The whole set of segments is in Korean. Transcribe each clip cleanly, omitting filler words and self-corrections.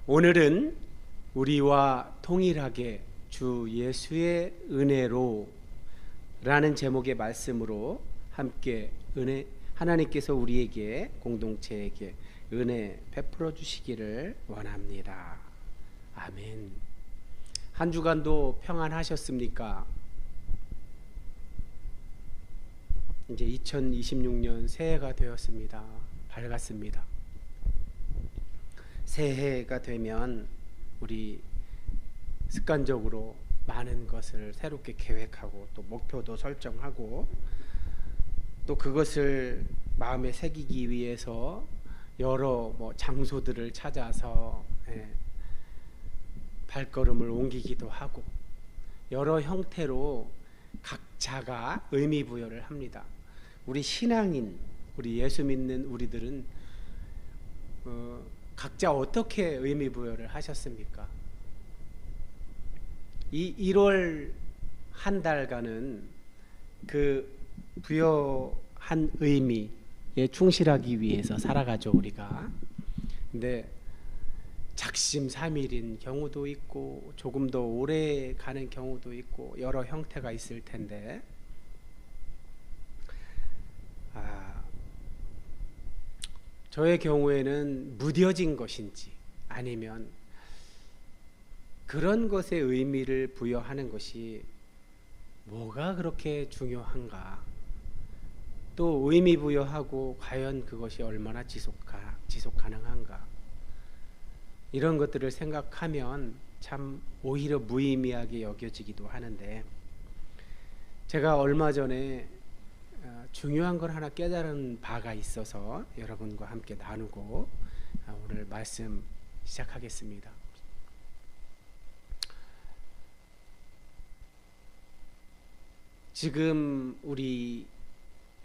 오늘은 우리와 통일하게 주 예수의 은혜로 라는 제목의 말씀으로 함께 하나님께서 우리에게 공동체에게 은혜 베풀어 주시기를 원합니다. 아멘. 한 주간도 평안하셨습니까? 이제 2026년 새해가 되었습니다. 밝았습니다. 새해가 되면 우리 습관적으로 많은 것을 새롭게 계획하고 또 목표도 설정하고 또 그것을 마음에 새기기 위해서 여러 장소들을 찾아서 발걸음을 옮기기도 하고 여러 형태로 각자가 의미 부여를 합니다. 우리 신앙인, 우리 예수 믿는 우리들은 각자 어떻게 의미 부여를 하셨습니까? 이 1월 한 달간은 그 부여한 의미에 충실하기 위해서 살아가죠, 우리가. 근데 작심삼일인 경우도 있고 조금 더 오래 가는 경우도 있고 여러 형태가 있을 텐데 저의 경우에는 무뎌진 것인지 아니면 그런 것에 의미를 부여하는 것이 뭐가 그렇게 중요한가, 또 의미 부여하고 과연 그것이 얼마나 지속 가능한가, 이런 것들을 생각하면 참 오히려 무의미하게 여겨지기도 하는데, 제가 얼마 전에 중요한 걸 하나 깨달은 바가 있어서 여러분과 함께 나누고 오늘 말씀 시작하겠습니다. 지금 우리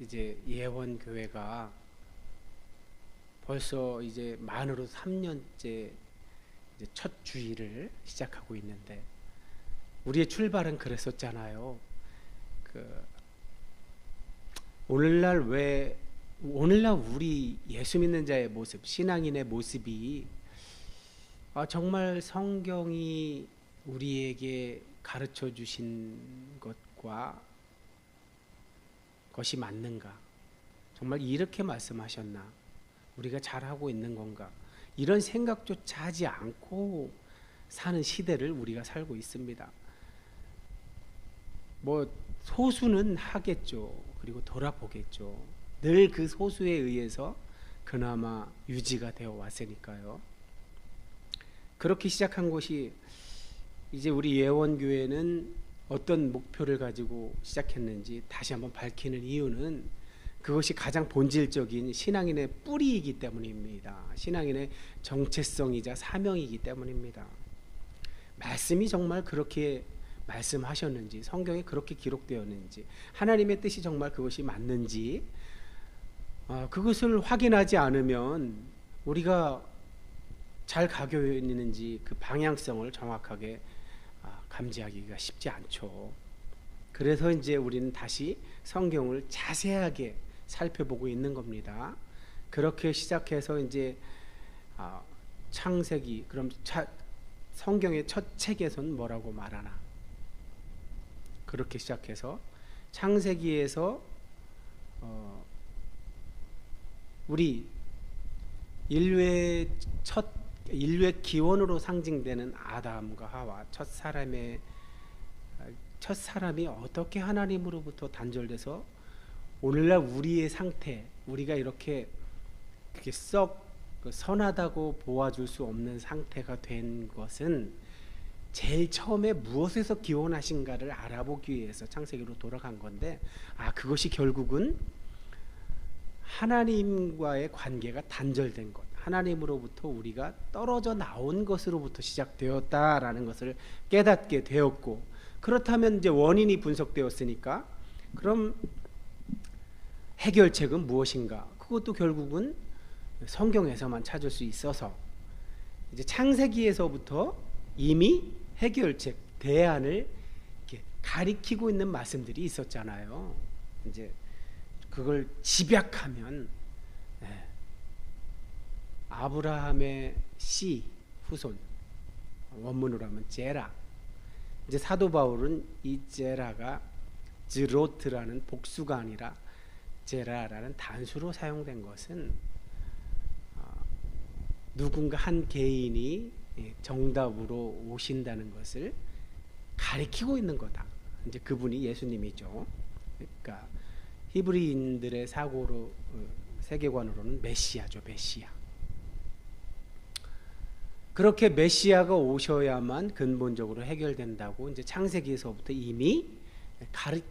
이제 예원교회가 벌써 이제 만으로 3년째 이제 첫 주일을 시작하고 있는데, 우리의 출발은 그랬었잖아요. 오늘날 우리 예수 믿는 자의 모습, 신앙인의 모습이 정말 성경이 우리에게 가르쳐 주신 것이 맞는가? 정말 이렇게 말씀하셨나? 우리가 잘하고 있는 건가? 이런 생각조차 하지 않고 사는 시대를 우리가 살고 있습니다. 소수는 하겠죠. 그리고 돌아보겠죠. 늘 그 소수에 의해서 그나마 유지가 되어 왔으니까요. 그렇게 시작한 것이, 이제 우리 예원교회는 어떤 목표를 가지고 시작했는지 다시 한번 밝히는 이유는 그것이 가장 본질적인 신앙인의 뿌리이기 때문입니다. 신앙인의 정체성이자 사명이기 때문입니다. 말씀이 정말 그렇게 말씀하셨는지, 성경에 그렇게 기록되었는지, 하나님의 뜻이 정말 그것이 맞는지, 그것을 확인하지 않으면 우리가 잘 가고 있는지 그 방향성을 정확하게 감지하기가 쉽지 않죠. 그래서 이제 우리는 다시 성경을 자세하게 살펴보고 있는 겁니다. 그렇게 시작해서 이제 창세기, 그럼 성경의 첫 책에서는 뭐라고 말하나? 그렇게 시작해서 창세기에서 우리 인류의 기원으로 상징되는 아담과 하와, 첫 사람이 어떻게 하나님으로부터 단절돼서 오늘날 우리의 상태, 우리가 이렇게 썩 선하다고 보아줄 수 없는 상태가 된 것은 제일 처음에 무엇에서 기원하신가를 알아보기 위해서 창세기로 돌아간 건데, 그것이 결국은 하나님과의 관계가 단절된 것, 하나님으로부터 우리가 떨어져 나온 것으로부터 시작되었다라는 것을 깨닫게 되었고, 그렇다면 이제 원인이 분석되었으니까 그럼 해결책은 무엇인가? 그것도 결국은 성경에서만 찾을 수 있어서 이제 창세기에서부터 이미 해결책, 대안을 이렇게 가리키고 있는 말씀들이 있었잖아요. 이제 그걸 집약하면 아브라함의 씨 후손, 원문으로 하면 제라. 이제 사도 바울은 이 제라가 즈로트라는 복수가 아니라 제라라는 단수로 사용된 것은 누군가 한 개인이 정답으로 오신다는 것을 가리키고 있는 거다. 이제 그분이 예수님이죠. 그러니까 히브리인들의 사고로 세계관으로는 메시아죠, 메시아. 그렇게 메시아가 오셔야만 근본적으로 해결된다고 이제 창세기에서부터 이미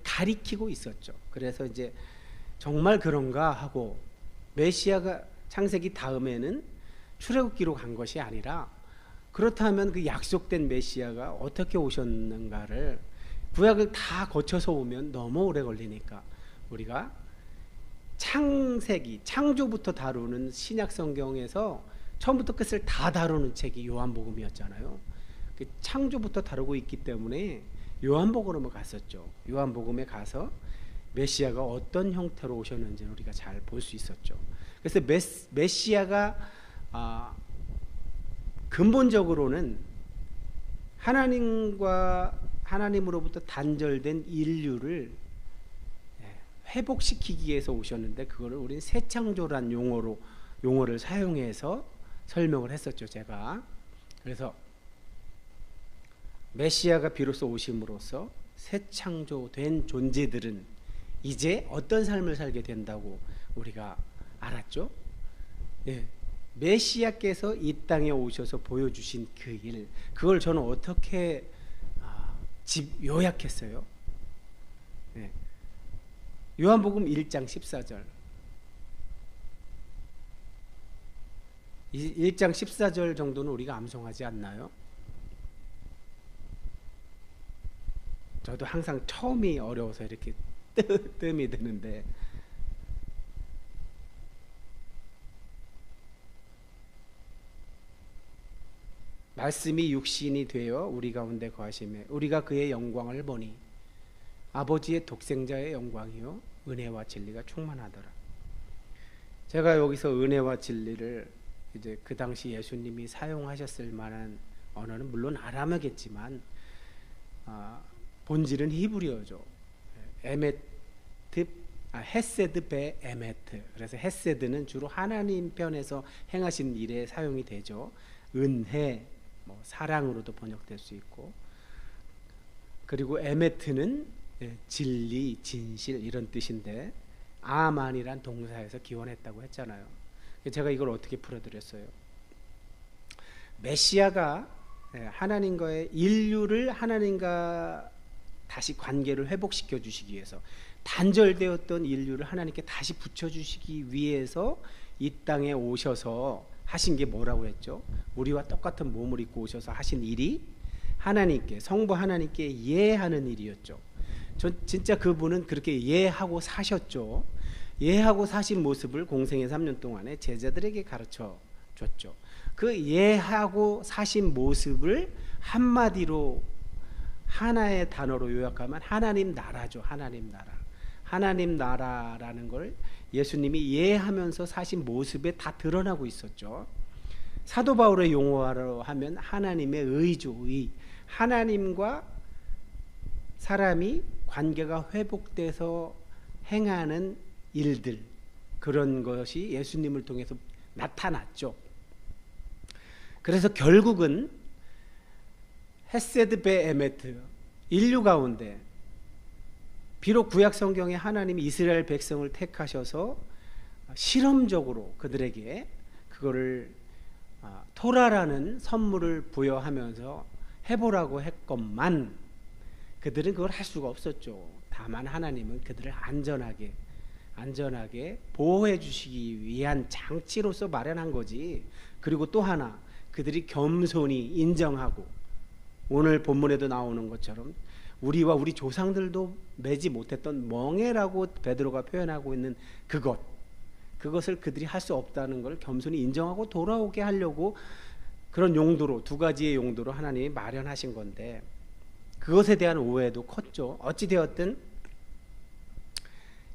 가리키고 있었죠. 그래서 이제 정말 그런가 하고 메시아가 창세기 다음에는 출애굽기로 간 것이 아니라 그렇다면 그 약속된 메시아가 어떻게 오셨는가를 구약을 다 거쳐서 오면 너무 오래 걸리니까 우리가 창세기, 창조부터 다루는 신약 성경에서 처음부터 끝을 다 다루는 책이 요한복음이었잖아요. 그 창조부터 다루고 있기 때문에 요한복음으로 갔었죠. 요한복음에 가서 메시아가 어떤 형태로 오셨는지를 우리가 잘 볼 수 있었죠. 그래서 메시아가 근본적으로는 하나님으로부터 단절된 인류를 회복시키기 위해서 오셨는데 그거를 우리는 새창조란 용어를 사용해서 설명을 했었죠, 제가. 그래서 메시아가 비로소 오심으로써 새창조된 존재들은 이제 어떤 삶을 살게 된다고 우리가 알았죠. 메시아께서 이 땅에 오셔서 보여주신 그 일, 그걸 저는 어떻게 요약했어요. 요한복음 1장 14절 1장 14절 정도는 우리가 암송하지 않나요? 저도 항상 처음이 어려워서 이렇게 뜸이 드는데 말씀이 육신이 되어 우리 가운데 거하시매 우리가 그의 영광을 보니 아버지의 독생자의 영광이요 은혜와 진리가 충만하더라. 제가 여기서 은혜와 진리를 이제 그 당시 예수님이 사용하셨을 만한 언어는 물론 아람어겠지만 본질은 히브리어죠. 헤세드 베 에메트. 그래서 헤세드는 주로 하나님 편에서 행하신 일에 사용이 되죠. 은혜, 사랑으로도 번역될 수 있고, 그리고 에메트는 진리, 진실 이런 뜻인데 아만이란 동사에서 기원했다고 했잖아요. 제가 이걸 어떻게 풀어드렸어요? 메시아가 하나님과의 인류를 하나님과 다시 관계를 회복시켜 주시기 위해서 단절되었던 인류를 하나님께 다시 붙여주시기 위해서 이 땅에 오셔서 하신 게 뭐라고 했죠? 우리와 똑같은 몸을 입고 오셔서 하신 일이 하나님께, 성부 하나님께 예하는 일이었죠. 진짜 그분은 그렇게 예하고 사셨죠. 예하고 사신 모습을 공생의 3년 동안에 제자들에게 가르쳐 줬죠. 그 예하고 사신 모습을 한마디로 하나의 단어로 요약하면 하나님 나라죠. 하나님 나라. 하나님 나라라는 걸 예수님이 예하면서 사신 모습에 다 드러나고 있었죠. 사도 바울의 용어로 하면 하나님의 의죠. 의. 하나님과 사람이 관계가 회복돼서 행하는 일들, 그런 것이 예수님을 통해서 나타났죠. 그래서 결국은 헤세드 베 에메트, 인류 가운데 비록 구약 성경에 하나님이 이스라엘 백성을 택하셔서 실험적으로 그들에게 그거를 토라라는 선물을 부여하면서 해보라고 했건만 그들은 그걸 할 수가 없었죠. 다만 하나님은 그들을 안전하게 보호해 주시기 위한 장치로서 마련한 거지. 그리고 또 하나, 그들이 겸손히 인정하고 오늘 본문에도 나오는 것처럼 우리와 우리 조상들도 매지 못했던 멍에라고 베드로가 표현하고 있는 그것을 그들이 할 수 없다는 걸 겸손히 인정하고 돌아오게 하려고 그런 용도로, 두 가지의 용도로 하나님이 마련하신 건데 그것에 대한 오해도 컸죠. 어찌되었든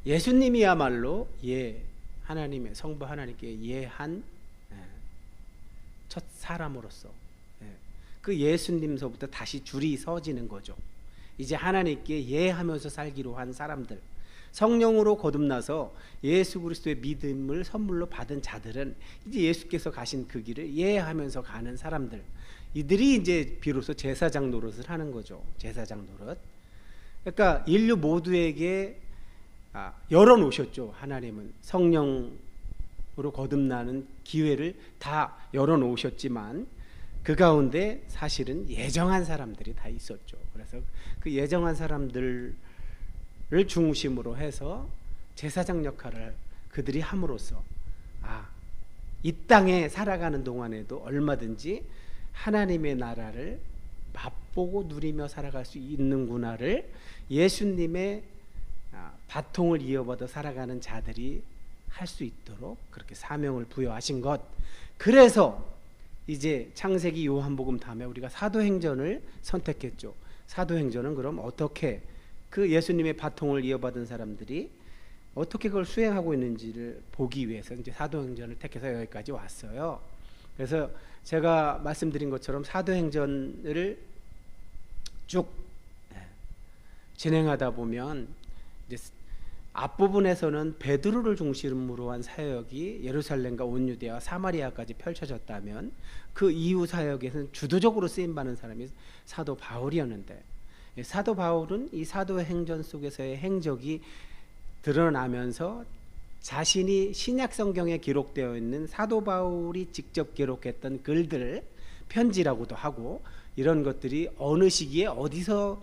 예수님이야말로 하나님의 성부 하나님께 예한 첫 사람으로서 그 예수님서부터 다시 줄이 서지는 거죠. 이제 하나님께 예하면서 살기로 한 사람들, 성령으로 거듭나서 예수 그리스도의 믿음을 선물로 받은 자들은 이제 예수께서 가신 그 길을 예하면서 가는 사람들, 이들이 이제 비로소 제사장 노릇을 하는 거죠. 제사장 노릇. 그러니까 인류 모두에게 열어놓으셨죠. 하나님은 성령으로 거듭나는 기회를 다 열어놓으셨지만 그 가운데 사실은 예정한 사람들이 다 있었죠. 그래서 그 예정한 사람들을 중심으로 해서 제사장 역할을 그들이 함으로써 이 땅에 살아가는 동안에도 얼마든지 하나님의 나라를 맛보고 누리며 살아갈 수 있는구나를 예수님의 바통을 이어받아 살아가는 자들이 할 수 있도록 그렇게 사명을 부여하신 것. 그래서 이제 창세기 요한복음 다음에 우리가 사도행전을 선택했죠. 사도행전은 그럼 어떻게 그 예수님의 바통을 이어받은 사람들이 어떻게 그걸 수행하고 있는지를 보기 위해서 이제 사도행전을 택해서 여기까지 왔어요. 그래서 제가 말씀드린 것처럼 사도행전을 쭉 진행하다 보면 이제 앞부분에서는 베드로를 중심으로 한 사역이 예루살렘과 온 유대와 사마리아까지 펼쳐졌다면 그 이후 사역에서는 주도적으로 쓰임받는 사람이 사도 바울이었는데, 사도 바울은 이 사도행전 속에서의 행적이 드러나면서 자신이 신약 성경에 기록되어 있는 사도 바울이 직접 기록했던 글들, 편지라고도 하고 이런 것들이 어느 시기에 어디서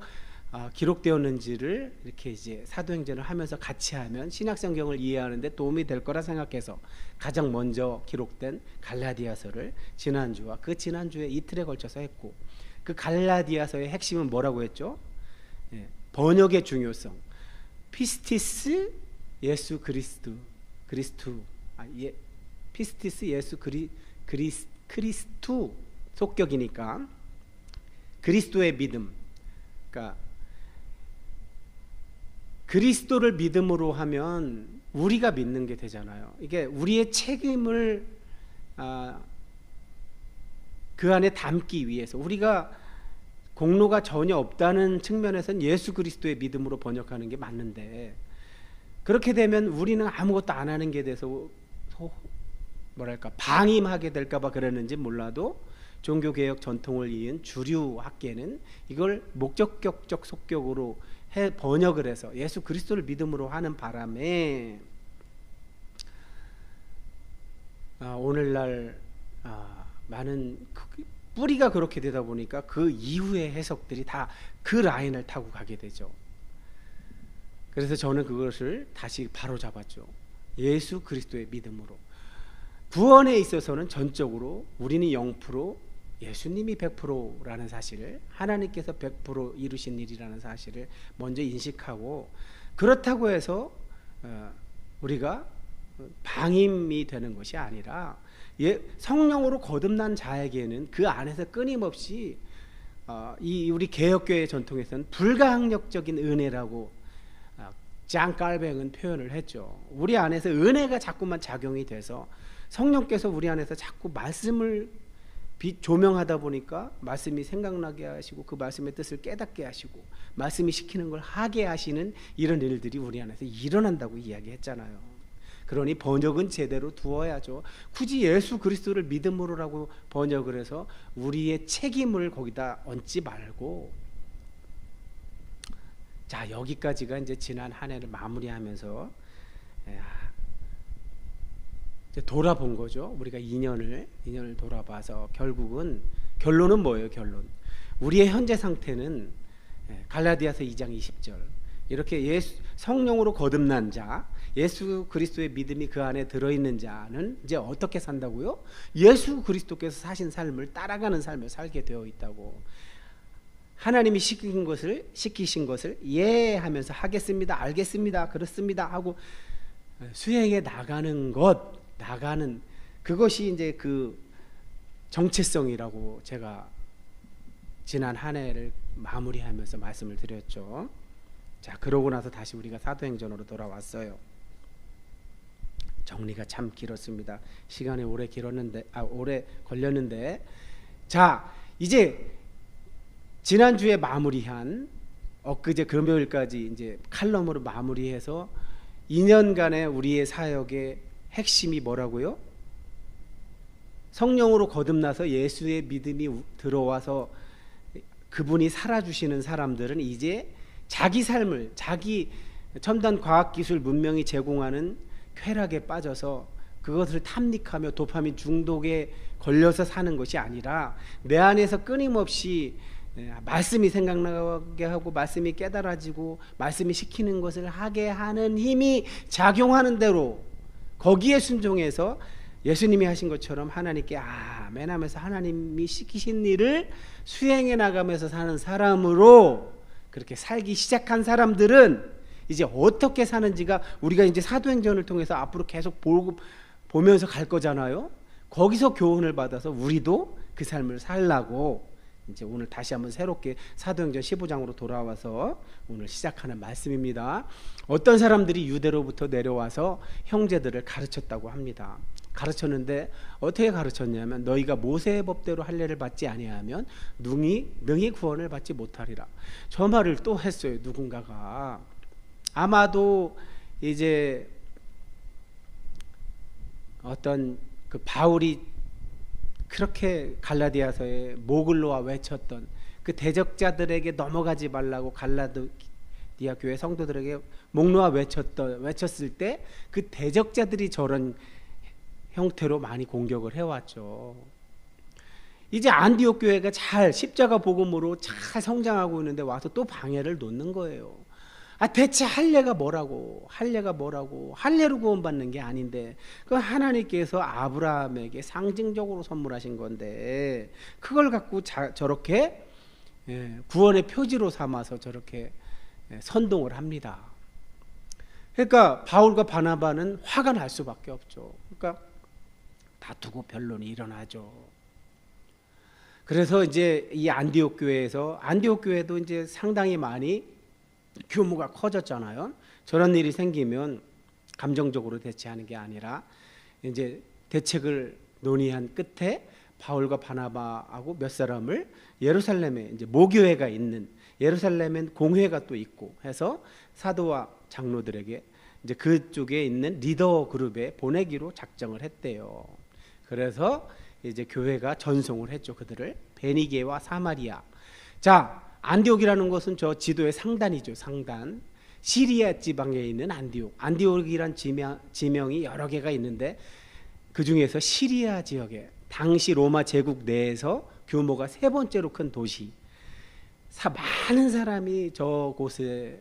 기록되었는지를 이렇게 이제 사도행전을 하면서 같이 하면 신약 성경을 이해하는데 도움이 될 거라 생각해서 가장 먼저 기록된 갈라디아서를 지난주와 그 지난주에 이틀에 걸쳐서 했고, 그 갈라디아서의 핵심은 뭐라고 했죠? 번역의 중요성. 피스티스 예수 그리스도, 피스티스 예수 그리스도 속격이니까 그리스도의 믿음. 그러니까 그리스도를 믿음으로 하면 우리가 믿는 게 되잖아요. 이게 우리의 책임을 그 안에 담기 위해서, 우리가 공로가 전혀 없다는 측면에서는 예수 그리스도의 믿음으로 번역하는 게 맞는데, 그렇게 되면 우리는 아무것도 안 하는 게 돼서 뭐랄까 방임하게 될까 봐 그랬는지 몰라도 종교개혁 전통을 이은 주류 학계는 이걸 목적격적 속격으로 번역을 해서 예수 그리스도를 믿음으로 하는 바람에 오늘날 많은 뿌리가 그렇게 되다 보니까 그 이후의 해석들이 다 그 라인을 타고 가게 되죠. 그래서 저는 그것을 다시 바로잡았죠. 예수 그리스도의 믿음으로. 구원에 있어서는 전적으로 우리는 0%, 예수님이 100%라는 사실을, 하나님께서 100% 이루신 일이라는 사실을 먼저 인식하고, 그렇다고 해서 우리가 방임이 되는 것이 아니라 성령으로 거듭난 자에게는 그 안에서 끊임없이 이 우리 개혁교회 전통에서는 불가항력적인 은혜라고 장 깔뱅은 표현을 했죠. 우리 안에서 은혜가 자꾸만 작용이 돼서 성령께서 우리 안에서 자꾸 말씀을 조명하다 보니까 말씀이 생각나게 하시고 그 말씀의 뜻을 깨닫게 하시고 말씀이 시키는 걸 하게 하시는 이런 일들이 우리 안에서 일어난다고 이야기했잖아요. 그러니 번역은 제대로 두어야죠. 굳이 예수 그리스도를 믿음으로라고 번역을 해서 우리의 책임을 거기다 얹지 말고, 자, 여기까지가 이제 지난 한 해를 마무리하면서 이제 돌아본 거죠. 우리가 2년을 돌아봐서 결론은 뭐예요? 결론. 우리의 현재 상태는 갈라디아서 2장 20절 이렇게 성령으로 거듭난 자, 예수 그리스도의 믿음이 그 안에 들어있는 자는 이제 어떻게 산다고요? 예수 그리스도께서 사신 삶을 따라가는 삶을 살게 되어 있다고. 하나님이 시키신 것을 예 하면서 하겠습니다, 알겠습니다, 그렇습니다 하고 수행해 나가는 그것이 이제 그 정체성이라고 제가 지난 한 해를 마무리하면서 말씀을 드렸죠. 자, 그러고 나서 다시 우리가 사도행전으로 돌아왔어요. 정리가 참 길었습니다. 시간이 오래 걸렸는데, 자, 이제 지난주에 마무리한 엊그제 금요일까지 이제 칼럼으로 마무리해서 2년간의 우리의 사역의 핵심이 뭐라고요? 성령으로 거듭나서 예수의 믿음이 들어와서 그분이 살아주시는 사람들은 이제 자기 삶을, 자기 첨단 과학기술 문명이 제공하는 쾌락에 빠져서 그것을 탐닉하며 도파민 중독에 걸려서 사는 것이 아니라 내 안에서 끊임없이 말씀이 생각나게 하고 말씀이 깨달아지고 말씀이 시키는 것을 하게 하는 힘이 작용하는 대로 거기에 순종해서 예수님이 하신 것처럼 하나님께 아멘 하면서 하나님이 시키신 일을 수행해 나가면서 사는 사람으로 그렇게 살기 시작한 사람들은 이제 어떻게 사는지가 우리가 이제 사도행전을 통해서 앞으로 계속 보면서 갈 거잖아요. 거기서 교훈을 받아서 우리도 그 삶을 살라고 이제 오늘 다시 한번 새롭게 사도행전 15장으로 돌아와서 오늘 시작하는 말씀입니다. 어떤 사람들이 유대로부터 내려와서 형제들을 가르쳤다고 합니다. 가르쳤는데 어떻게 가르쳤냐면 너희가 모세의 법대로 할례를 받지 아니하면 능히 구원을 받지 못하리라. 저 말을 또 했어요. 누군가가 아마도 이제 어떤 그 바울이 그렇게 갈라디아서에 목을 놓아 외쳤던 그 대적자들에게 넘어가지 말라고 갈라디아 교회 성도들에게 목 놓아 외쳤을 때 그 대적자들이 저런 형태로 많이 공격을 해왔죠. 이제 안디옥 교회가 잘 십자가 복음으로 잘 성장하고 있는데 와서 또 방해를 놓는 거예요. 대체 할례가 뭐라고? 할례로 구원받는 게 아닌데 그 하나님께서 아브라함에게 상징적으로 선물하신 건데 그걸 갖고 저렇게 구원의 표지로 삼아서 저렇게 선동을 합니다. 그러니까 바울과 바나바는 화가 날 수밖에 없죠. 그러니까 다투고 변론이 일어나죠. 그래서 이제 이 안디옥 교회도 이제 상당히 많이 규모가 커졌잖아요. 저런 일이 생기면 감정적으로 대처하는 게 아니라 이제 대책을 논의한 끝에 바울과 바나바하고 몇 사람을 예루살렘에 이제 모교회가 있는 예루살렘엔 공회가 또 있고 해서 사도와 장로들에게 이제 그쪽에 있는 리더 그룹에 보내기로 작정을 했대요. 그래서 이제 교회가 전송을 했죠. 그들을 베니게와 사마리아. 자, 안디옥이라는 것은 저 지도의 상단이죠. 상단. 시리아 지방에 있는 안디옥. 안디옥이란 지명이 여러 개가 있는데 그 중에서 시리아 지역에 당시 로마 제국 내에서 규모가 세 번째로 큰 도시. 많은 사람이 저곳에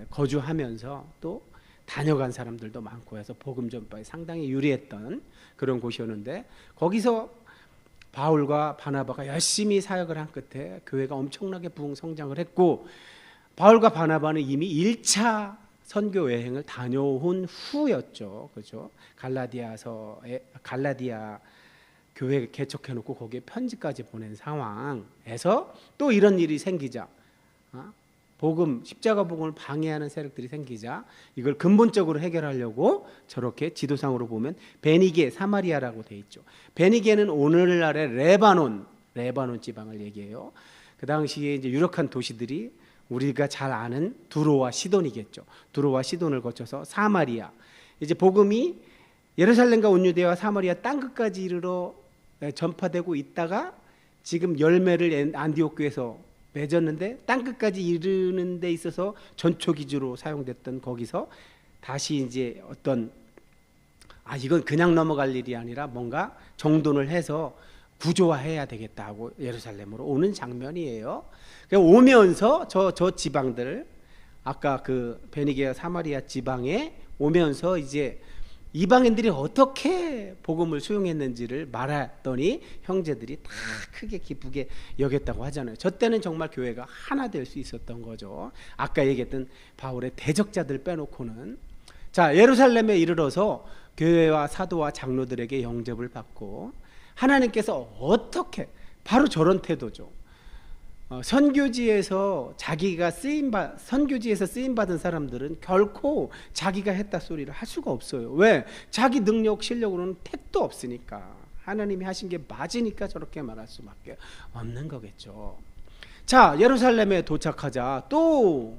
거주하면서 또 다녀간 사람들도 많고 해서 복음 전파에 상당히 유리했던 그런 곳이었는데 거기서 바울과 바나바가 열심히 사역을 한 끝에 교회가 엄청나게 부흥 성장을 했고 바울과 바나바는 이미 1차 선교 여행을 다녀온 후였죠. 그렇죠? 갈라디아 교회 개척해놓고 거기에 편지까지 보낸 상황에서 또 이런 일이 생기자 십자가 복음을 방해하는 세력들이 생기자 이걸 근본적으로 해결하려고 저렇게 지도상으로 보면 베니게 사마리아라고 돼 있죠. 베니게는 오늘날의 레바논 지방을 얘기해요. 그 당시에 이제 유력한 도시들이 우리가 잘 아는 두로와 시돈이겠죠. 두로와 시돈을 거쳐서 사마리아. 이제 복음이 예루살렘과 온 유대와 사마리아 땅끝까지 이르러 전파되고 있다가 지금 열매를 안디옥 교회에서 맺었는데 땅끝까지 이르는 데 있어서 전초기지로 사용됐던 거기서 다시 이제 어떤 이건 그냥 넘어갈 일이 아니라 뭔가 정돈을 해서 구조화해야 되겠다 하고 예루살렘으로 오는 장면이에요. 오면서 저 지방들 아까 그 베니게와 사마리아 지방에 오면서 이제 이방인들이 어떻게 복음을 수용했는지를 말했더니 형제들이 다 크게 기쁘게 여겼다고 하잖아요. 저 때는 정말 교회가 하나 될 수 있었던 거죠. 아까 얘기했던 바울의 대적자들 빼놓고는. 자, 예루살렘에 이르러서 교회와 사도와 장로들에게 영접을 받고 하나님께서 어떻게 바로 저런 태도죠. 선교지에서 선교지에서 쓰임 받은 사람들은 결코 자기가 했다 소리를 할 수가 없어요. 왜? 자기 능력 실력으로는 택도 없으니까. 하나님이 하신 게 맞으니까 저렇게 말할 수밖에 없는 거겠죠. 자, 예루살렘에 도착하자 또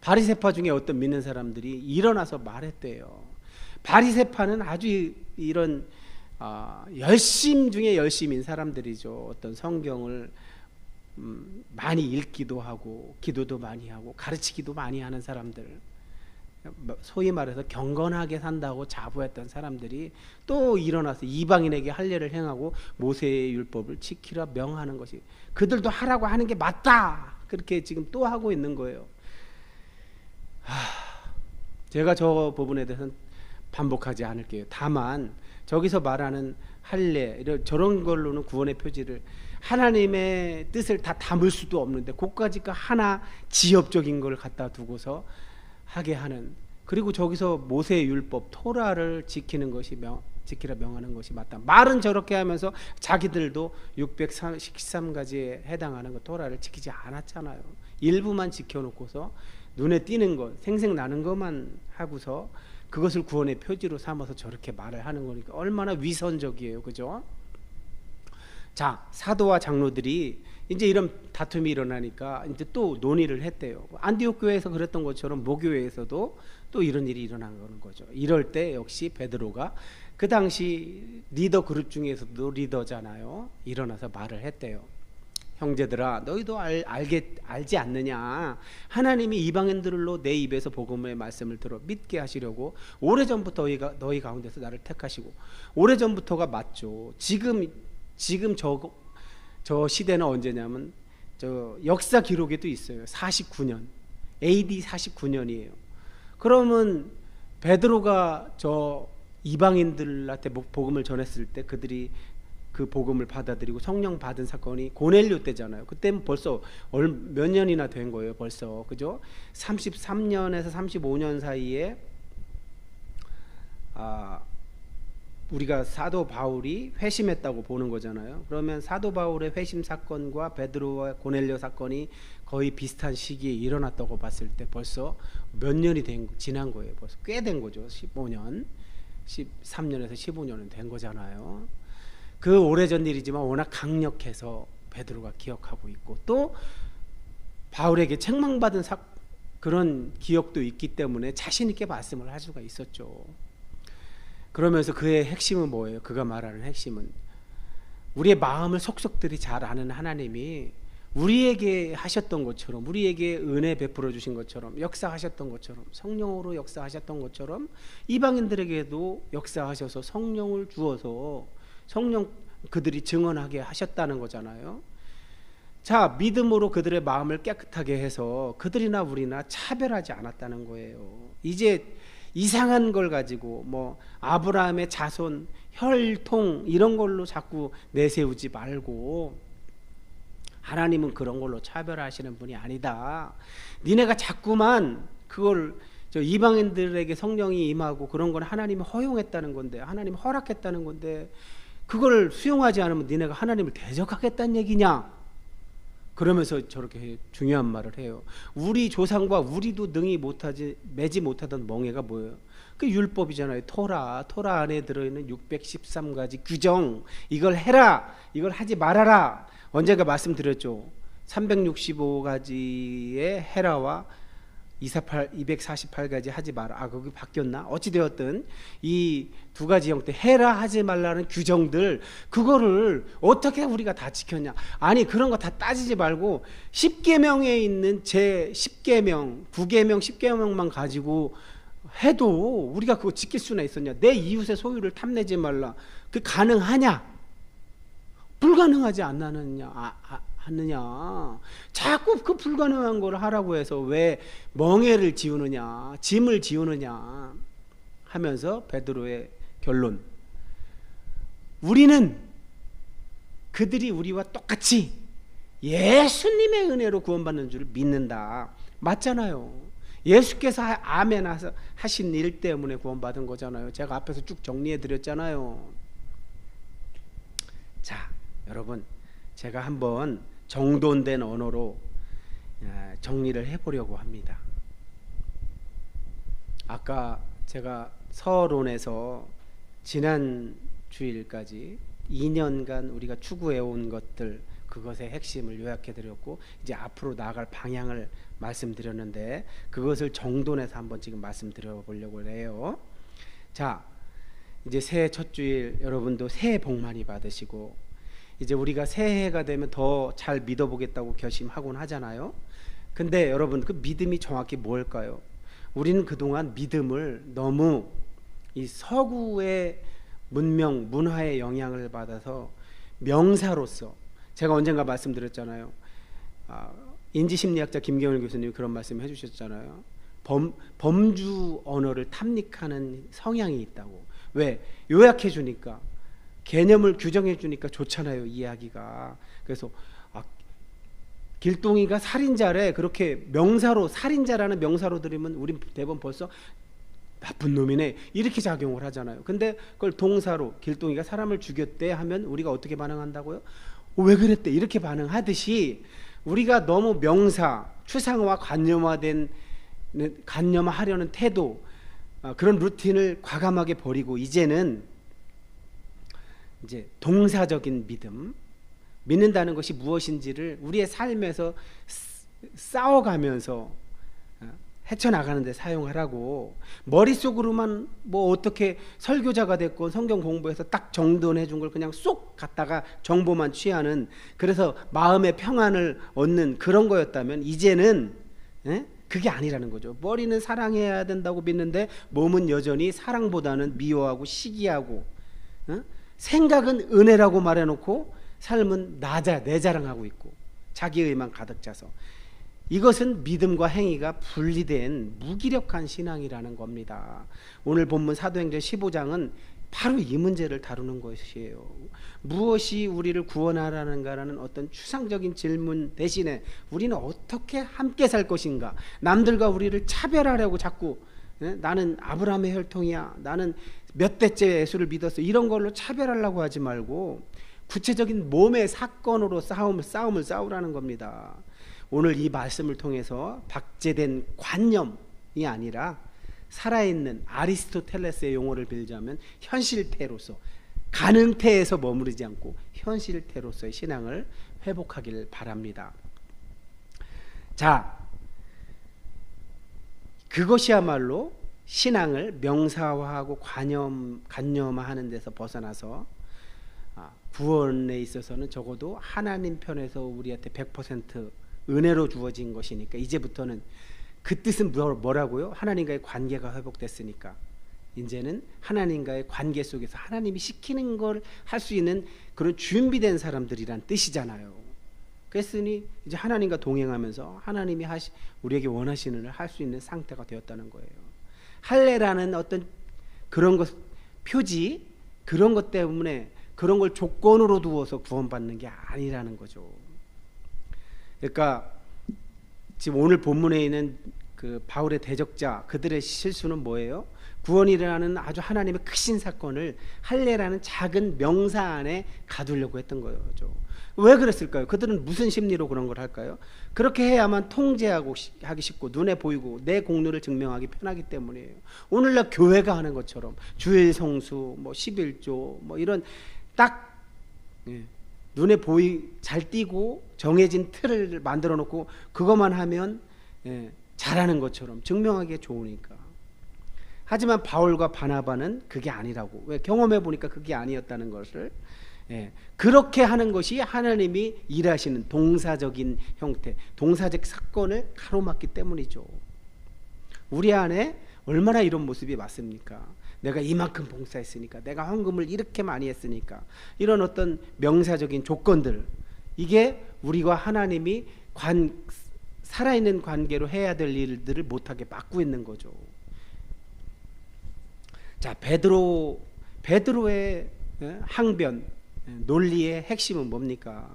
바리새파 중에 어떤 믿는 사람들이 일어나서 말했대요. 바리새파는 아주 이런 열심 중에 열심인 사람들이죠. 어떤 성경을 많이 읽기도 하고 기도도 많이 하고 가르치기도 많이 하는 사람들, 소위 말해서 경건하게 산다고 자부했던 사람들이 또 일어나서 이방인에게 할례를 행하고 모세의 율법을 지키라 명하는 것이, 그들도 하라고 하는 게 맞다, 그렇게 지금 또 하고 있는 거예요. 제가 저 부분에 대해서는 반복하지 않을게요. 다만 저기서 말하는 할례 저런 걸로는 구원의 표지를, 하나님의 뜻을 다 담을 수도 없는데 그까짓 하나 지엽적인 걸 갖다 두고서 하게 하는, 그리고 저기서 모세의 율법 토라를 지키라 명하는 것이 맞다. 말은 저렇게 하면서 자기들도 613가지에 해당하는 거 토라를 지키지 않았잖아요. 일부만 지켜놓고서 눈에 띄는 것, 생생나는 것만 하고서 그것을 구원의 표지로 삼아서 저렇게 말을 하는 거니까 얼마나 위선적이에요. 그죠? 자, 사도와 장로들이 이제 이런 다툼이 일어나니까 이제 또 논의를 했대요. 안디옥 교회에서 그랬던 것처럼 모교회에서도 또 이런 일이 일어난 거죠. 이럴 때 역시 베드로가 그 당시 리더 그룹 중에서도 리더잖아요. 일어나서 말을 했대요. 형제들아, 너희도 알지 않느냐? 하나님이 이방인들로 내 입에서 복음의 말씀을 들어 믿게 하시려고 오래전부터 너희 가운데서 나를 택하시고, 오래전부터가 맞죠. 지금 저 시대는 언제냐면 저 역사 기록에도 있어요. 49년 AD 49년이에요. 그러면 베드로가 저 이방인들한테 복음을 전했을 때 그들이 그 복음을 받아들이고 성령 받은 사건이 고넬료 때잖아요. 그때는 벌써 몇 년이나 된 거예요. 벌써, 그죠? 33년에서 35년 사이에 우리가 사도 바울이 회심했다고 보는 거잖아요. 그러면 사도 바울의 회심 사건과 베드로와 고넬료 사건이 거의 비슷한 시기에 일어났다고 봤을 때 벌써 몇 년이 지난 거예요. 벌써 꽤 된 거죠. 15년, 13년에서 15년은 된 거잖아요. 그 오래전 일이지만 워낙 강력해서 베드로가 기억하고 있고, 또 바울에게 책망받은 그런 기억도 있기 때문에 자신 있게 말씀을 할 수가 있었죠. 그러면서 그의 핵심은 뭐예요? 그가 말하는 핵심은 우리의 마음을 속속들이 잘 아는 하나님이 우리에게 하셨던 것처럼, 우리에게 은혜 베풀어 주신 것처럼, 역사하셨던 것처럼, 성령으로 역사하셨던 것처럼 이방인들에게도 역사하셔서 성령을 주어서 성령 그들이 증언하게 하셨다는 거잖아요. 자, 믿음으로 그들의 마음을 깨끗하게 해서 그들이나 우리나 차별하지 않았다는 거예요. 이제 이상한 걸 가지고 뭐 아브라함의 자손, 혈통 이런 걸로 자꾸 내세우지 말고, 하나님은 그런 걸로 차별하시는 분이 아니다. 니네가 자꾸만 그걸 이방인들에게 성령이 임하고 그런 건 하나님이 허용했다는 건데, 하나님이 허락했다는 건데, 그걸 수용하지 않으면 니네가 하나님을 대적하겠다는 얘기냐? 그러면서 저렇게 중요한 말을 해요. 우리 조상과 우리도 매지 못하던 멍에가 뭐예요? 그 율법이잖아요. 토라 안에 들어있는 613가지 규정, 이걸 해라, 이걸 하지 말아라. 언젠가 말씀드렸죠. 365가지의 해라와 248가지 하지 마라. 거기 바뀌었나? 어찌되었든 이 두 가지 형태, 해라 하지 말라는 규정들, 그거를 어떻게 우리가 다 지켰냐? 아니, 그런 거 다 따지지 말고 10계명에 있는 제 10계명, 9계명, 10계명만 가지고 해도 우리가 그거 지킬 수나 있었냐? 내 이웃의 소유를 탐내지 말라. 그 가능하냐? 불가능하지 않느냐? 자꾸 그 불가능한 걸 하라고 해서 왜 멍에를 지우느냐, 짐을 지우느냐 하면서 베드로의 결론, 우리는 그들이 우리와 똑같이 예수님의 은혜로 구원받는 줄 믿는다. 맞잖아요. 예수께서 아멘 하신 일 때문에 구원받은 거잖아요. 제가 앞에서 쭉 정리해 드렸잖아요. 자, 여러분, 제가 한번 정돈된 언어로 정리를 해보려고 합니다. 아까 제가 서론에서 지난 주일까지 2년간 우리가 추구해온 것들, 그것의 핵심을 요약해드렸고 이제 앞으로 나아갈 방향을 말씀드렸는데 그것을 정돈해서 한번 지금 말씀드려보려고 해요. 자, 이제 새해 첫 주일 여러분도 새해 복 많이 받으시고 이제 우리가 새해가 되면 더 잘 믿어보겠다고 결심하곤 하잖아요. 근데 여러분 그 믿음이 정확히 뭘까요? 우리는 그동안 믿음을 너무 이 서구의 문명, 문화의 영향을 받아서 명사로서, 제가 언젠가 말씀드렸잖아요. 인지심리학자 김경일 교수님이 그런 말씀 해주셨잖아요. 범주 언어를 탐닉하는 성향이 있다고. 왜? 요약해 주니까, 개념을 규정해 주니까 좋잖아요, 이야기가. 그래서 길동이가 살인자래, 그렇게 명사로, 살인자라는 명사로 들으면 우린 대부분 벌써 나쁜 놈이네 이렇게 작용을 하잖아요. 근데 그걸 동사로 길동이가 사람을 죽였대 하면 우리가 어떻게 반응한다고요? 왜 그랬대 이렇게 반응하듯이 우리가 너무 명사, 추상화, 관념화하려는 태도, 그런 루틴을 과감하게 버리고 이제는 이제 동사적인 믿음, 믿는다는 것이 무엇인지를 우리의 삶에서 싸워가면서 헤쳐나가는 데 사용하라고. 머릿속으로만 뭐 어떻게 설교자가 됐고 성경 공부해서 딱 정돈해 준 걸 그냥 쏙 갖다가 정보만 취하는, 그래서 마음의 평안을 얻는 그런 거였다면 이제는 그게 아니라는 거죠. 머리는 사랑해야 된다고 믿는데 몸은 여전히 사랑보다는 미워하고 시기하고, 생각은 은혜라고 말해놓고 삶은 내 자랑하고 있고 자기의만 가득 차서, 이것은 믿음과 행위가 분리된 무기력한 신앙이라는 겁니다. 오늘 본문 사도행전 15장은 바로 이 문제를 다루는 것이에요. 무엇이 우리를 구원하라는가라는 어떤 추상적인 질문 대신에 우리는 어떻게 함께 살 것인가, 남들과 우리를 차별하려고 자꾸 나는 아브라함의 혈통이야, 나는 몇 대째 예수를 믿었어, 이런 걸로 차별하려고 하지 말고 구체적인 몸의 사건으로 싸움을 싸우라는 겁니다. 오늘 이 말씀을 통해서 박제된 관념이 아니라 살아있는 아리스토텔레스의 용어를 빌자면 현실태로서, 가능태에서 머무르지 않고 현실태로서의 신앙을 회복하길 바랍니다. 자, 그것이야말로 신앙을 명사화하고 관념화하는 데서 벗어나서 구원에 있어서는 적어도 하나님 편에서 우리한테 100% 은혜로 주어진 것이니까 이제부터는, 그 뜻은 뭐라고요? 하나님과의 관계가 회복됐으니까 이제는 하나님과의 관계 속에서 하나님이 시키는 걸 할 수 있는 그런 준비된 사람들이란 뜻이잖아요. 그랬으니 이제 하나님과 동행하면서 하나님이 우리에게 원하시는 걸 할 수 있는 상태가 되었다는 거예요. 할례라는 어떤 그런 것, 표지, 그런 것 때문에 그런 걸 조건으로 두어서 구원받는 게 아니라는 거죠. 그러니까 지금 오늘 본문에 있는 그 바울의 대적자, 그들의 실수는 뭐예요? 구원이라는 아주 하나님의 크신 사건을 할례라는 작은 명사 안에 가두려고 했던 거죠. 왜 그랬을까요? 그들은 무슨 심리로 그런 걸 할까요? 그렇게 해야만 하기 쉽고 눈에 보이고 내 공로를 증명하기 편하기 때문이에요. 오늘날 교회가 하는 것처럼 주일 성수, 뭐 11조, 뭐 이런 딱 눈에 잘 띄고 정해진 틀을 만들어 놓고 그것만 하면 잘하는 것처럼 증명하기에 좋으니까. 하지만 바울과 바나바는 그게 아니라고. 왜? 경험해 보니까 그게 아니었다는 것을. 그렇게 하는 것이 하나님이 일하시는 동사적인 형태, 동사적 사건을 가로막기 때문이죠. 우리 안에 얼마나 이런 모습이 많습니까? 내가 이만큼 봉사했으니까, 내가 헌금을 이렇게 많이 했으니까, 이런 어떤 명사적인 조건들, 이게 우리와 하나님이 살아있는 관계로 해야 될 일들을 못하게 막고 있는 거죠. 자, 베드로의 항변, 논리의 핵심은 뭡니까?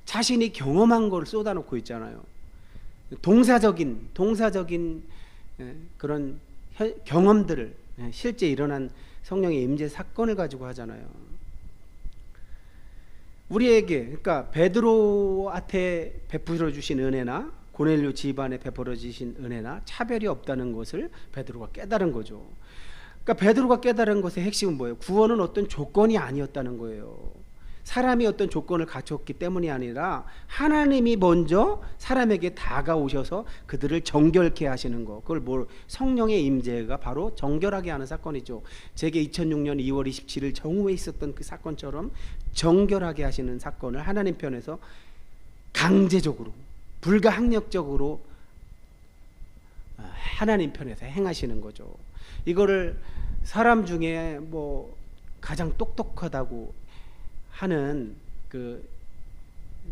자신이 경험한 걸 쏟아놓고 있잖아요. 동사적인 그런 경험들을, 실제 일어난 성령의 임재 사건을 가지고 하잖아요. 우리에게, 그러니까 베드로한테 베풀어 주신 은혜나 고넬료 집안에 베풀어 주신 은혜나 차별이 없다는 것을 베드로가 깨달은 거죠. 그러니까 베드로가 깨달은 것의 핵심은 뭐예요? 구원은 어떤 조건이 아니었다는 거예요. 사람이 어떤 조건을 갖췄기 때문이 아니라 하나님이 먼저 사람에게 다가오셔서 그들을 정결케 하시는 거. 그걸 성령의 임재가 바로 정결하게 하는 사건이죠. 제게 2006년 2월 27일 정오에 있었던 그 사건처럼 정결하게 하시는 사건을 하나님 편에서 강제적으로, 불가항력적으로 하나님 편에서 행하시는 거죠. 이거를 사람 중에 뭐 가장 똑똑하다고 하는 그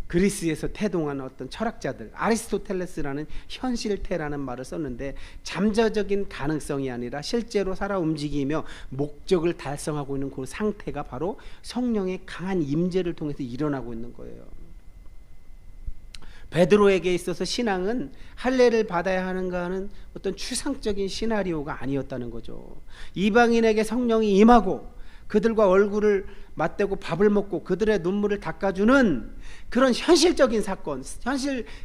그리스에서 태동한 어떤 철학자들, 아리스토텔레스라는 현실태라는 말을 썼는데, 잠재적인 가능성이 아니라 실제로 살아 움직이며 목적을 달성하고 있는 그 상태가 바로 성령의 강한 임재를 통해서 일어나고 있는 거예요. 베드로에게 있어서 신앙은 할례를 받아야 하는가 하는 어떤 추상적인 시나리오가 아니었다는 거죠. 이방인에게 성령이 임하고 그들과 얼굴을 맞대고 밥을 먹고 그들의 눈물을 닦아주는 그런 현실적인 사건,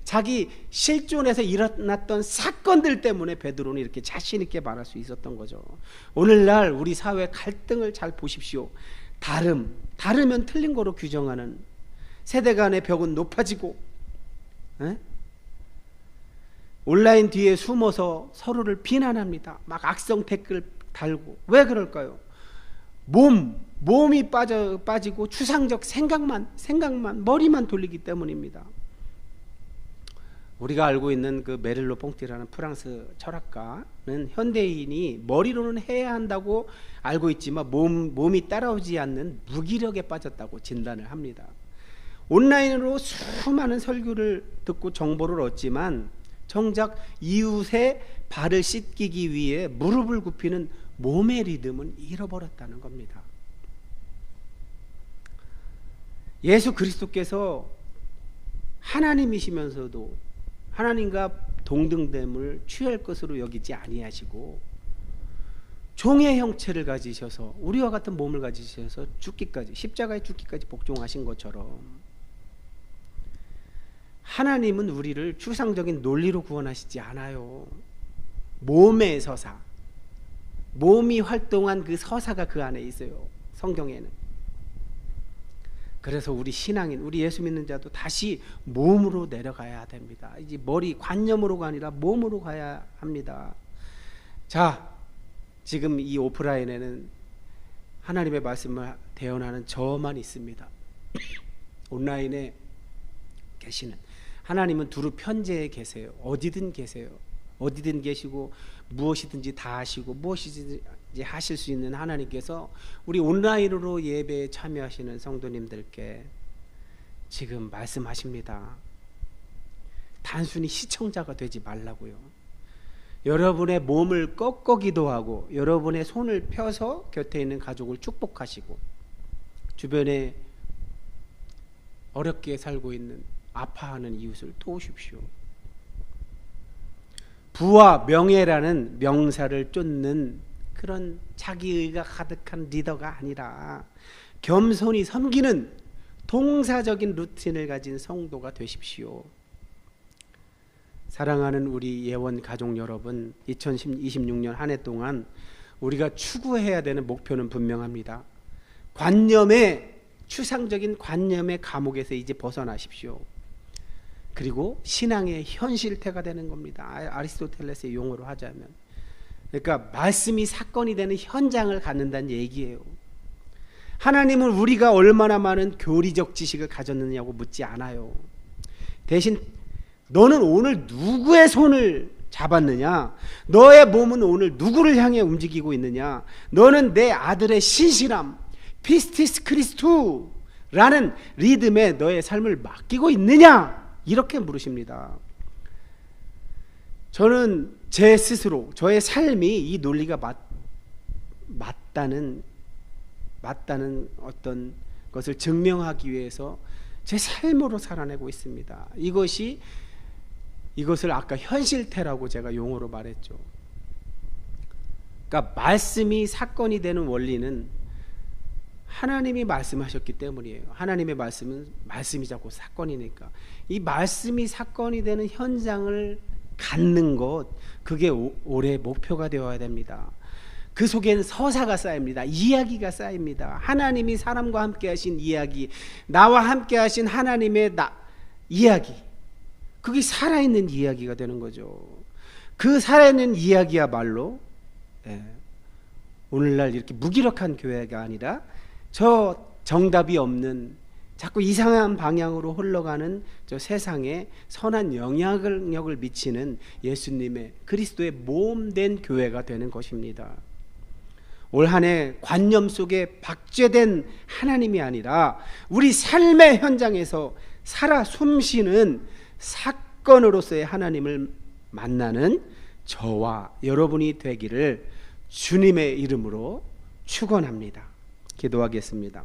자기 실존에서 일어났던 사건들 때문에 베드로는 이렇게 자신 있게 말할 수 있었던 거죠. 오늘날 우리 사회 갈등을 잘 보십시오. 다르면 틀린 거로 규정하는, 세대 간의 벽은 높아지고, 온라인 뒤에 숨어서 서로를 비난합니다. 막 악성 댓글 달고. 왜 그럴까요? 몸이 빠지고 추상적 생각만 머리만 돌리기 때문입니다. 우리가 알고 있는 그 메를로 퐁티라는 프랑스 철학가는 현대인이 머리로는 해야 한다고 알고 있지만 몸이 따라오지 않는 무기력에 빠졌다고 진단을 합니다. 온라인으로 수많은 설교를 듣고 정보를 얻지만 정작 이웃의 발을 씻기기 위해 무릎을 굽히는 몸의 리듬은 잃어버렸다는 겁니다. 예수 그리스도께서 하나님이시면서도 하나님과 동등됨을 취할 것으로 여기지 아니하시고 종의 형체를 가지셔서 우리와 같은 몸을 가지셔서 죽기까지, 십자가의 죽기까지 복종하신 것처럼 하나님은 우리를 추상적인 논리로 구원하시지 않아요. 몸의 서사, 몸이 활동한 그 서사가 그 안에 있어요. 성경에는. 그래서 우리 신앙인, 우리 예수 믿는 자도 다시 몸으로 내려가야 됩니다. 이제 머리 관념으로가 아니라 몸으로 가야 합니다. 자, 지금 이 오프라인에는 하나님의 말씀을 대언하는 저만 있습니다. 온라인에 계시는 하나님은 두루 편재에 계세요. 어디든 계세요. 어디든 계시고 무엇이든지 다 하시고 무엇이든지 하실 수 있는 하나님께서 우리 온라인으로 예배에 참여하시는 성도님들께 지금 말씀하십니다. 단순히 시청자가 되지 말라고요. 여러분의 몸을 꺾어 기도하고 여러분의 손을 펴서 곁에 있는 가족을 축복하시고 주변에 어렵게 살고 있는 아파하는 이웃을 도우십시오. 부와 명예라는 명사를 쫓는 그런 자기의가 가득한 리더가 아니라 겸손히 섬기는 동사적인 루틴을 가진 성도가 되십시오. 사랑하는 우리 예원 가족 여러분, 2026년 한 해 동안 우리가 추구해야 되는 목표는 분명합니다. 추상적인 관념의 감옥에서 이제 벗어나십시오. 그리고 신앙의 현실태가 되는 겁니다. 아리스토텔레스의 용어로 하자면, 그러니까 말씀이 사건이 되는 현장을 갖는다는 얘기예요. 하나님은 우리가 얼마나 많은 교리적 지식을 가졌느냐고 묻지 않아요. 대신 너는 오늘 누구의 손을 잡았느냐? 너의 몸은 오늘 누구를 향해 움직이고 있느냐? 너는 내 아들의 신실함, 피스티스 크리스투라는 리듬에 너의 삶을 맡기고 있느냐? 이렇게 물으십니다. 저는 제 스스로 저의 삶이 이 논리가 맞다는 어떤 것을 증명하기 위해서 제 삶으로 살아내고 있습니다. 이것을 아까 현실태라고 제가 용어로 말했죠. 그러니까 말씀이 사건이 되는 원리는 하나님이 말씀하셨기 때문이에요. 하나님의 말씀은 말씀이 자꾸 사건이니까. 이 말씀이 사건이 되는 현장을 갖는 것, 그게 올해 목표가 되어야 됩니다. 그 속엔 서사가 쌓입니다. 이야기가 쌓입니다. 하나님이 사람과 함께 하신 이야기, 나와 함께 하신 하나님의 이야기, 그게 살아있는 이야기가 되는 거죠. 그 살아있는 이야기야말로 오늘날 이렇게 무기력한 교회가 아니라 저 정답이 없는 자꾸 이상한 방향으로 흘러가는 저 세상에 선한 영향력을 미치는 예수님의 그리스도의 몸된 교회가 되는 것입니다. 올 한 해 관념 속에 박제된 하나님이 아니라 우리 삶의 현장에서 살아 숨쉬는 사건으로서의 하나님을 만나는 저와 여러분이 되기를 주님의 이름으로 축원합니다. 기도하겠습니다.